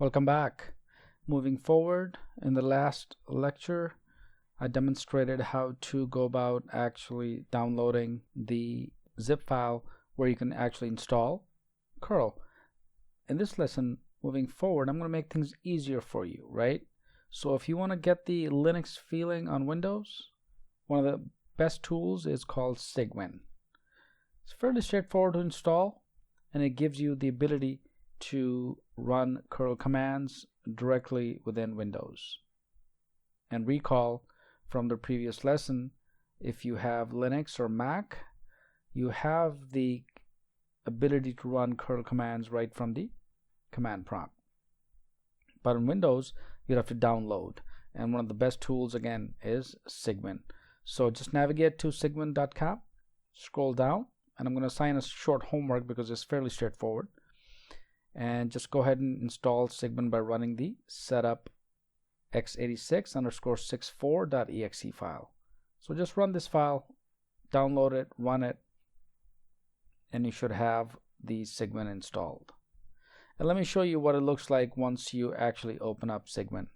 Welcome back. Moving forward, in the last lecture, I demonstrated how to go about actually downloading the zip file where you can actually install cURL. In this lesson, moving forward, I'm going to make things easier for you, right? So if you want to get the Linux feeling on Windows, one of the best tools is called Cygwin. It's fairly straightforward to install, and it gives you the ability to run cURL commands directly within Windows. And recall from the previous lesson, if you have Linux or Mac, you have the ability to run cURL commands right from the command prompt. But in Windows, you'd have to download. And one of the best tools, again, is Cygwin. So just navigate to cygwin.com, scroll down, and I'm going to assign a short homework because it's fairly straightforward. And just go ahead and install Cygwin by running the setup x86_64.exe file. So just run this file, download it, run it, and you should have the Cygwin installed. And let me show you what it looks like once you actually open up Cygwin.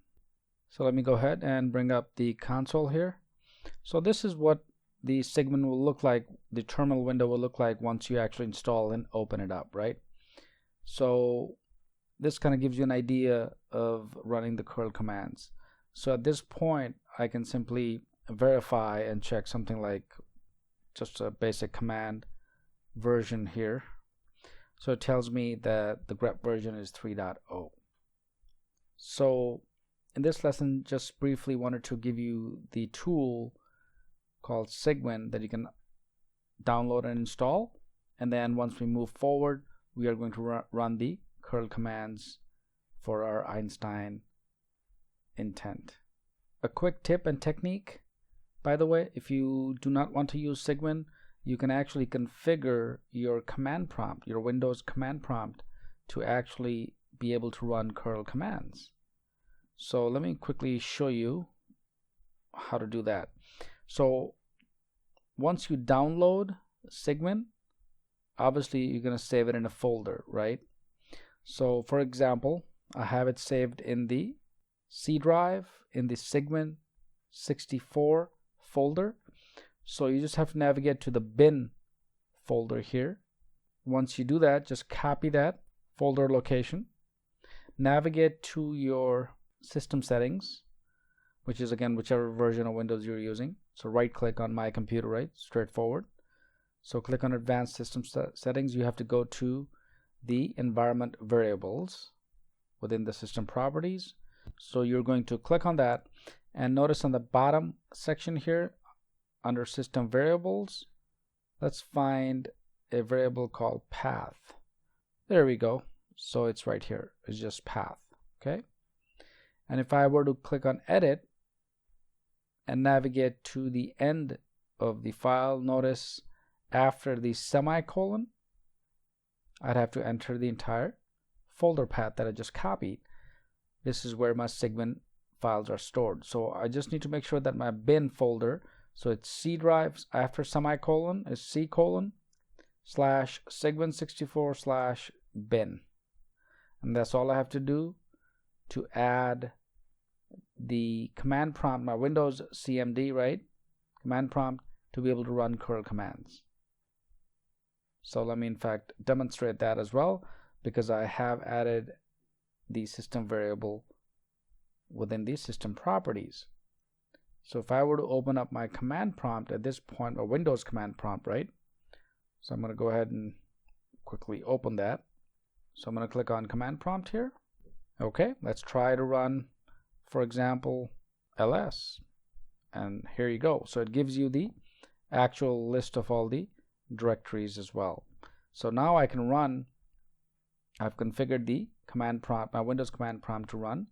So let me go ahead and bring up the console here. So this is what the Cygwin will look like, the terminal window will look like once you actually install and open it up, right? So this kind of gives you an idea of running the cURL commands. So at this point, I can simply verify and check something like just a basic command version here. So it tells me that the grep version is 3.0. So in this lesson, just briefly wanted to give you the tool called Cygwin that you can download and install. And then once we move forward, we are going to run the cURL commands for our Einstein intent. A quick tip and technique, by the way, if you do not want to use Cygwin, you can actually configure your command prompt, your Windows command prompt, to actually be able to run cURL commands. So let me quickly show you how to do that. So once you download Cygwin, obviously you're going to save it in a folder, right? So for example, I have it saved in the C drive in the Cygwin 64 folder. So you just have to navigate to the bin folder here. Once you do that, just copy that folder location, navigate to your system settings, which is again whichever version of Windows you're using. So right click on my computer, right? Straightforward. So click on Advanced System Settings. You have to go to the Environment Variables within the System Properties. So you're going to click on that, and notice on the bottom section here under System Variables, let's find a variable called path. There we go. So it's right here. It's just path. Okay. And if I were to click on Edit and navigate to the end of the file, notice after the semicolon, I'd have to enter the entire folder path that I just copied. This is where my Cygwin files are stored. So I just need to make sure that my bin folder, so it's C drives after semicolon is C:/Cygwin64/bin. And that's all I have to do to add the command prompt, my Windows CMD, right? Command prompt to be able to run cURL commands. So let me in fact demonstrate that as well, because I have added the system variable within the system properties. So if I were to open up my command prompt at this point, or Windows command prompt, right? So I'm going to go ahead and quickly open that. So I'm going to click on command prompt here. Okay, let's try to run, for example, ls. And here you go. So it gives you the actual list of all the directories as well. So now I can run, I've configured the command prompt, my Windows command prompt to run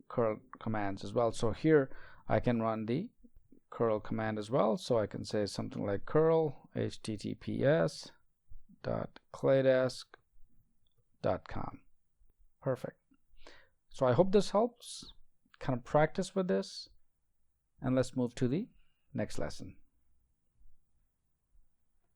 cURL commands as well. So here I can run the cURL command as well. So I can say something like cURL https://claydesk.com. Perfect. So I hope this helps. Kind of practice with this, and let's move to the next lesson.